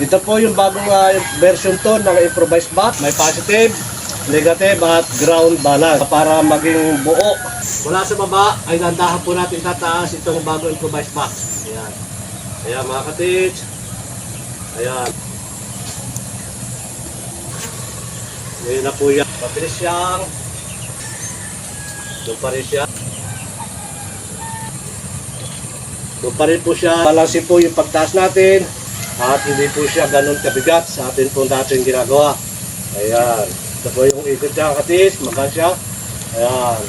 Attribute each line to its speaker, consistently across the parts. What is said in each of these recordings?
Speaker 1: Ito po yung bagong version to ng improvised box. May positive, negative at ground balance para maging buo. Mula sa baba ay dandahan po natin tataas itong bagong improvised box. Ayan. Ayan mga katits. Ayan. Ngayon na po yan. Mabilis siyang. Doon pa rin siya. Doon pa rin po siya. Balansin po yung pagtaas natin. At hindi po siya ganun kabigat sa atin po natin ginagawa. Ayan. Ito po yung ikot niya katis. Magaan siya. Ayan.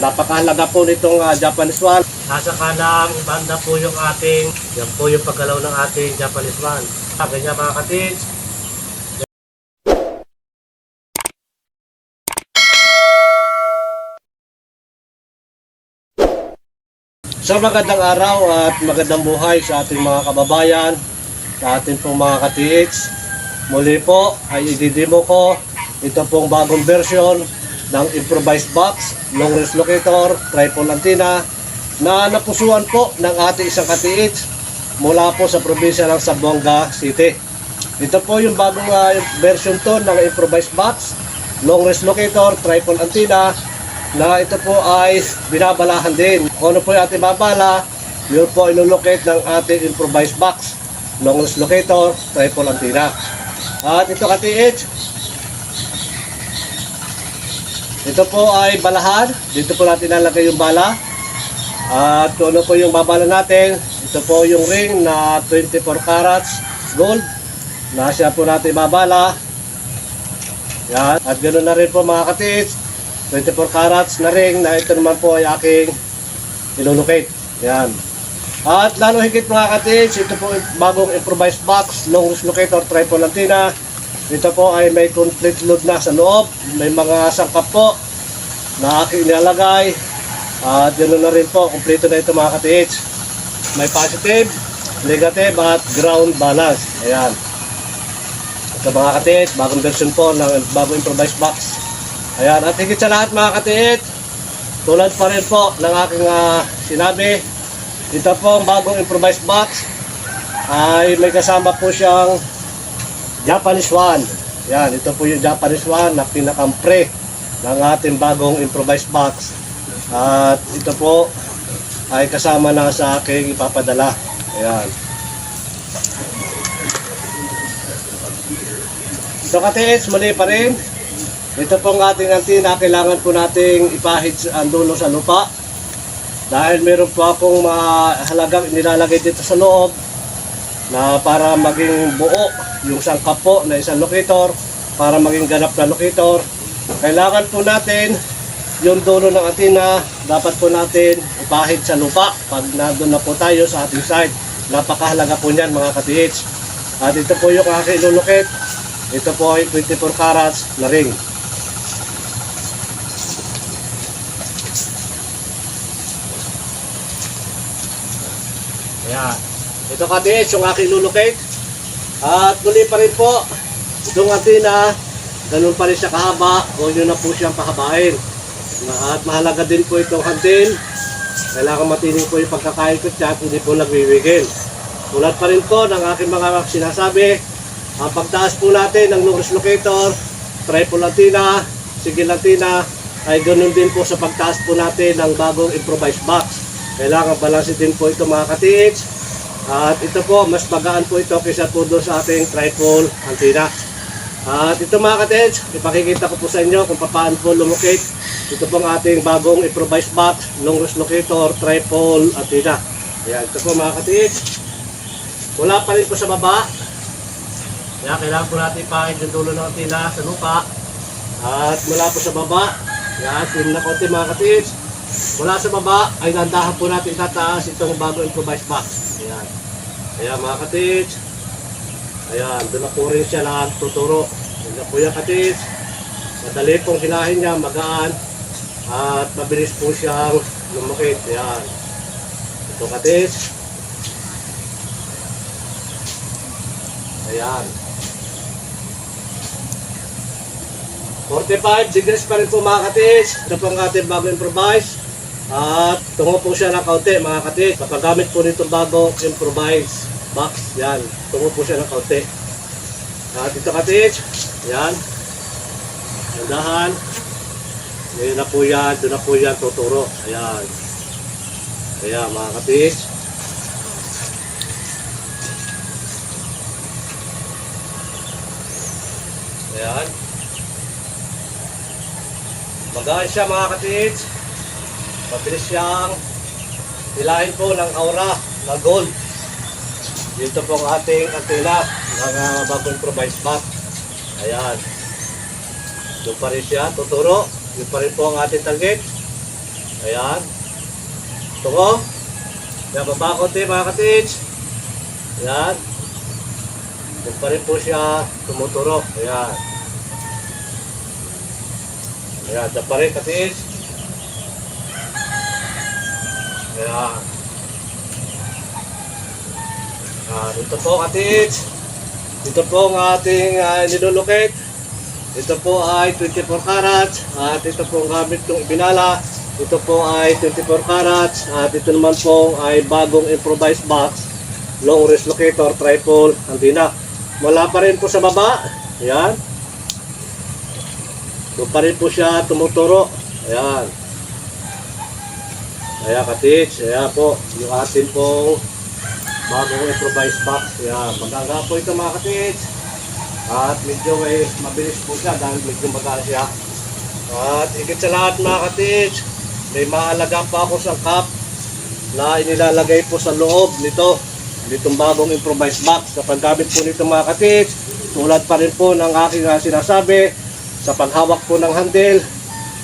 Speaker 1: Napakahalaga po nitong Japanese Swan. Nasa kanang banda po yung ating, yan po yung paggalaw ng ating Japanese Swan. Ganyan mga katis. So magandang araw at magandang buhay sa ating mga kababayan, sa ating pong mga katiits. Muli po ay i-demo ko ito pong bagong version ng improvised box, long range locator, tripod antenna na napusuan po ng ating isang katiits mula po sa probinsya ng Zamboanga City. Ito po yung bagong version to ng improvised box, long range locator, tripod antenna na ito po ay binabalahan din. Kung ano po yung ating babala, yun po ilulocate ng ating improvised box, long range locator, tripod antenna. At ito katiits, ito po ay balahan. Dito po natin lalagay yung bala. At kung ano po yung babala natin, ito po yung ring na 24 carats gold na siya po natin babala. Yan. At ganoon na rin po mga katiits, 24 carats na ring na ito naman po ay aking ilulocate. Yan. At lalo higit mga katiits, ito po bagong improvised box, long range locator, tripod antenna. Ito po ay may complete load na sa loob. May mga sangkap po na aking nilalagay. At ganoon na rin po, kompleto na ito mga katiits. May positive, negative at ground balance. Ayan. Ito mga katiits, bagong version po ng bagong improvised box. Ayan, at higit sa lahat mga katiits, tulad pa rin po ng aking sinabi, ito po ang bagong improvised box ay may kasama po siyang Japanese Swan. Yan, ito po yung Japanese Swan na pinakampre ng ating bagong improvised box. At ito po ay kasama na sa aking ipapadala. Ayan. So katiits, muli pa rin. Ito pong ating antenna, kailangan po nating ipahid ang dulo sa lupa. Dahil meron po akong mahalagang nilalagay dito sa loob na para maging buo yung sangkap po na isang locator, para maging ganap na locator, kailangan po natin yung dulo ng antenna, dapat po natin ipahid sa lupa pag nandun na po tayo sa ating site. Napakahalaga po niyan mga katiits. At ito po yung aking ilulocate. Ito po ay 24 carats na ring. Ayan. Ito katiits yung aking ilulocate. At muli pa rin po, itong antenna, ganun pa rin siya kahaba, o yun na po siyang pahabain. At mahalaga din po itong handle. Kailangan matining po yung pagkakaikot siya at hindi po nagwiwigil. Tulad pa rin po ng aking mga sinasabi, ang pagtaas po natin ng long range locator, tripod antenna, sigil antenna, ay ganun din po sa pagtaas po natin ng bagong improvised box. Kailangan balansin din po ito mga katiits. At ito po, mas magaan po ito kaysa po doon sa ating tripod antenna. At ito mga katiits, ipakikita ko po sa inyo kung paano po lumocate ito pong ating bagong improvised box, long range locator, tripod antenna. Ayan, ito po mga katiits. Wala pa rin po sa baba. Kaya kailangan po natin ipahid yung dulo ng antenna sa lupa. At mula po sa baba, ayan, film na konti mga katiits. Mula sa baba ay dandahan po natin tataas itong bagong improvised box. Ayan. Ayan mga katiits. Ayan, doon na po rin siya nagtuturo. Ayan na po yung katiits. Madali pong hilahin niya, magaan. At mabilis po siyang lumukit. Ayan. Ito katiits. Ayan. 45 degrees pa rin po mga katiits. Ito po ang ating bagong improvise. At tungo po siya ng kaunti mga katiits. Kapagamit po nito bago improvise box. Yan. Tungo po siya ng kaunti. At ito katits, yan. Nandahan. Ngayon na po yan, doon na po yan tuturo. Ayan. Ayan mga katits. Ayan. Magaan siya mga katits. Mabilis siyang hilahin po ng aura na gold. Dito po ang ating antena ng bagong improvise box. Ayan. Doon pa rin siya tuturo. Doon pa rin po ang ating target. Ayan. Tungo. Ayan, baba konti mga katits. Ayan. Doon pa rin po siya tumuturo. Ayan. Ayan, doon pa rin katits. Ayan. Dito po katits. Dito po ang ating nilulukit. Ito po ay 24 carats. At ito po ang gamit kong ibinala. Ito po ay 24 carats. At ito naman po ay bagong improvised box. Long wrist locator, triple, antenna. Wala pa rin po sa baba. Ayan. Doon pa rin po siya tumuturo. Ayan. Ayan katits. Ayan po. Yung atin pong bagong improvised box. Ayan. Maganda po ito mga katits. At medyo mabilis po siya dahil medyo magaan siya. At higit sa lahat mga katits, may maalaga pa ako sa cup na inilalagay po sa loob nitong bagong improvised box. Sa paggamit po nito mga katits, tulad pa rin po ng aking sinasabi sa paghawak po ng handle.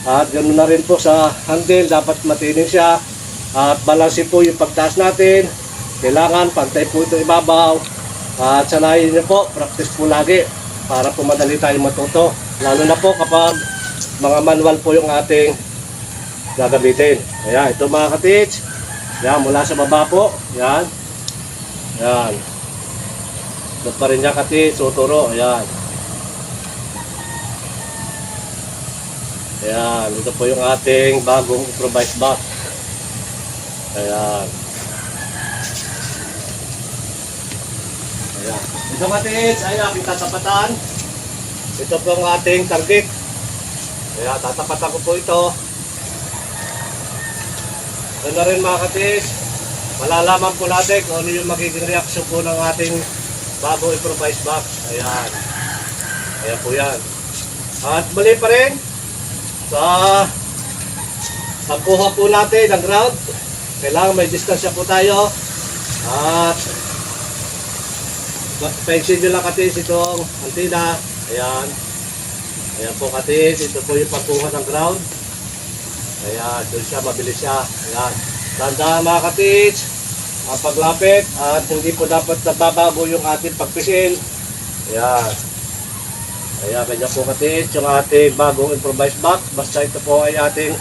Speaker 1: At ganoon na rin po sa handle, dapat matining siya. At balansin po yung pagtaas natin. Kailangan pantay po ito ibabaw. At sanayin niyo po, practice po lagi para po madali tayo matuto. Lalo na po kapag mga manual po yung ating gagamitin. Ayan, ito mga katits. Ayan, mula sa baba po. Ayan. Ayan. Ito pa rin niya katits, tuturo. Ayan. Ayan, ito po yung ating bagong improvised box. Ayan. Ayan. Ito katits ay aking tatapatan. Ito po ang ating target. Ayan, tatapatan ko po ito. Ito na rin mga katits. Malalaman po natin kung ano yung magiging reaction po ng ating bagong improvised box. Ayan. Ayan po yan. At mali pa rin sa pagkuha po natin ng ground. Kailangan may distansya po tayo. At pensin nyo lang katis itong antena. Ayan. Ayan po katis. Ito po yung pagkuha ng ground. Ayan. Doon siya. Mabilis siya. Ayan. Tandaan mga katis. Ang paglapit. At hindi po dapat nababago yung ating pagpisil. Ayan. Ayan. Ganyan po katis. Yung ating bagong improvised box. Basta ito po ay ating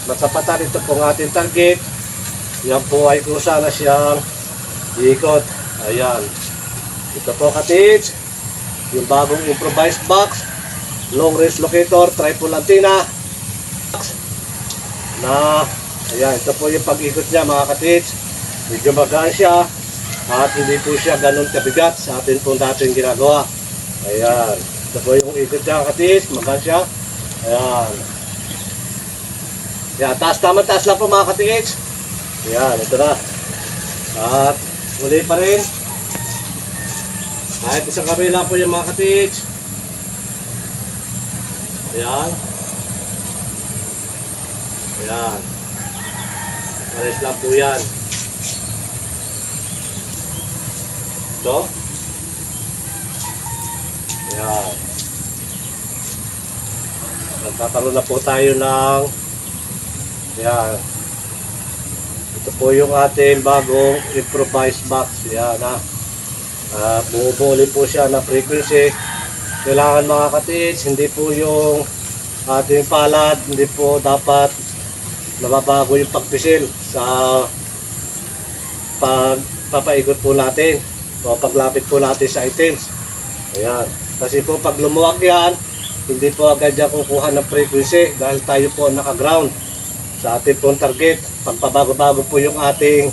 Speaker 1: matapatan. Ito po ang ating target. Yan po ay kung sana siyang iikot. Ayan. Ito po katits, yung bagong improvised box, long range locator, triple antenna. Na, ayan, ito po yung pag-ikot niya mga katits. Medyo magaan siya at hindi po siya ganun kabigat sa atin po dating ginagawa. Ayan. Ito po yung ikot niya katits, magaan siya. Ayan. Ayan, taas naman, taas lang po mga katits. Ayan, ito na. At muli pa rin. Kahit isang kabila po yung mga katits. Ayan. Ayan. Pares lang po yan. Ito. Ayan. Nagkakaroon na po tayo ng ayan. Ito po yung ating bagong improvised box. Ayan ha. Bumubuli po siya ng frequency. Kailangan mga katits, hindi po yung ating palad, hindi po dapat nababago yung pagpisil sa pagpapaikot po natin o paglapit po natin sa items. Ayan. Kasi po pag lumuwag yan, hindi po agad yan kukuha ng frequency dahil tayo po naka-ground sa ating pong target. Pagpabago-bago po yung ating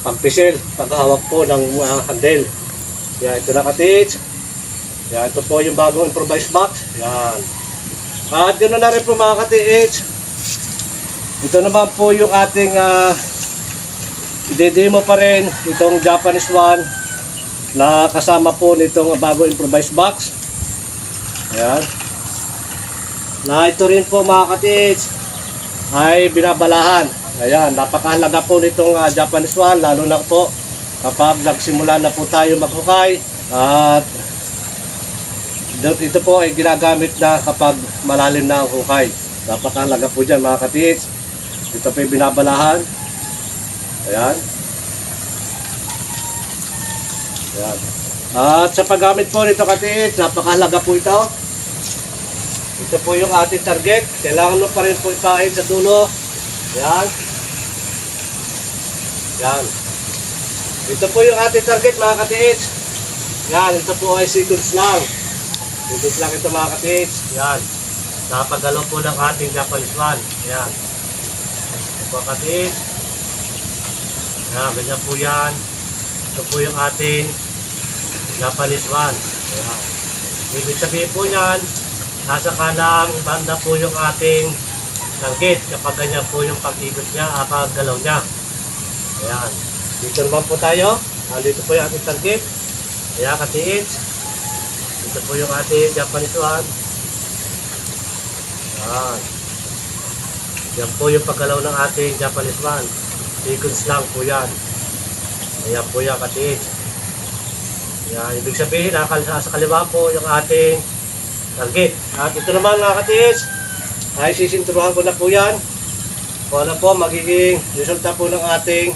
Speaker 1: pagpisil, paghawak po ng handle. Yan, ito na katits. Yan, ito po yung bagong improvised box. Yan. At ganoon na rin po mga ka-TH. Ito naman po yung ating i-demo pa rin itong Japanese one na kasama po nitong bagong improvised box. Ayan. Na ito rin po mga ka-TH ay binabalahan. Ayan, napakahalaga po nitong Japanese one, lalo na po kapag nagsimula na po tayo maghukay. At ito po ay ginagamit na kapag malalim na ang hukay. Napakahalaga po dyan mga ka-TH. Ito po yung binabalahan. Ayan. Ayan. At sa paggamit po nito ka-TH, napakahalaga po ito. Ito po yung ating target. Kailangan mo pa rin po ipahin sa dulo. Ayan. Ayan. Ito po yung ating target mga ka-TH. Ayan. Ito po ay seconds lang. Seconds lang ito mga ka-TH. Ayan. Napagalaw po ng ating Japanese one. Ayan. Ito po ka-TH. Ayan. Ganyan po yan. Ito po yung ating Japanese one. Ayan. Ibig sabihin po yan, nasa kanang banda po yung ating target kapag ganyan po yung pag-ikot niya, paggalaw niya. Ayan. Dito naman po tayo. Dito po yung ating target. Ayan ka-TH. Dito po yung ating Japanese one. Ayan. Yan po yung paggalaw ng ating Japanese one. Seconds lang po yan. Ayan po yan ka-TH. Ayan. Ibig sabihin, sa kaliwa po yung ating target. At ito naman mga ka-TH, ay sisinturuhan ko na po yan. Kung ano po magiging resulta po ng ating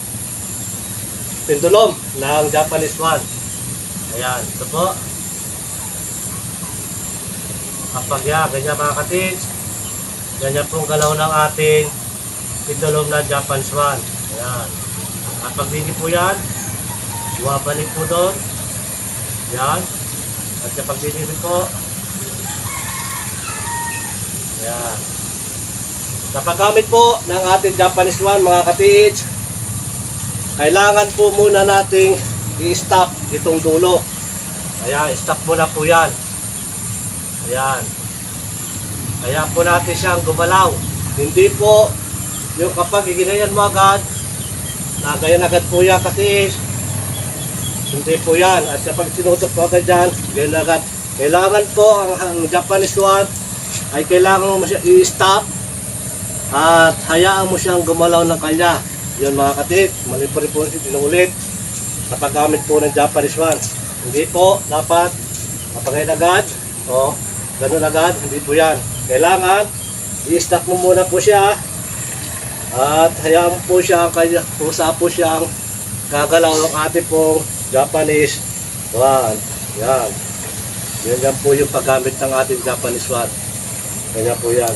Speaker 1: pendulum ng Japanese one. Ayan, ito po. Kapag yan, ganyan mga ka-TH, ganyan pong galaw ng ating pendulum ng Japanese one. Ayan. At pag hindi po yan, buwabalik po doon. Ayan. At kapag hindi po, ayan. Kapag gamit po ng ating Japanese one mga ka-TH, kailangan po muna nating i-stop itong dulo. Ayan, stop muna po yan. Ayan. Kaya po natin siyang gumalaw. Hindi po yung kapag iginayan mo agad, nagayan agad po yan ka-TH. Hindi po yan. At kapag sinutok po agad dyan, ganyan agad. Kailangan po ang Japanese one ay kailangan mo siya i-stop at hayaan mo siyang gumalaw ng kanya. Yun mga ka-TH, mali po rin po sinulit kapag gamit po ng Japanese one. Hindi po dapat kapag agad o ganun agad, hindi po yan. Kailangan i-stop mo muna po siya at hayaan mo po siya, kaya pusa po siyang gagalaw ng ating pong Japanese one. Yan. Yan po yung paggamit ng ating Japanese one. Ganyan po yan.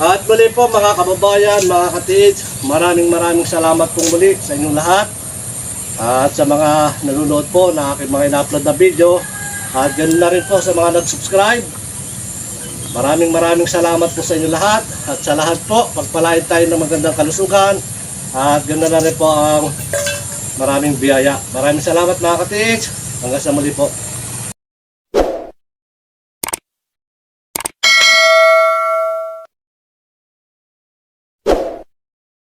Speaker 1: At muli po mga kababayan, mga ka-TH, maraming salamat pong muli sa inyong lahat. At sa mga nanonood po na aking mga ina-upload na video. At ganoon na rin po sa mga nag-subscribe. Maraming salamat po sa inyong lahat. At sa lahat po, pagpalain tayo ng magandang kalusugan. At ganoon na rin po ang maraming biyaya. Maraming salamat mga ka-TH. Hanggang sa muli po.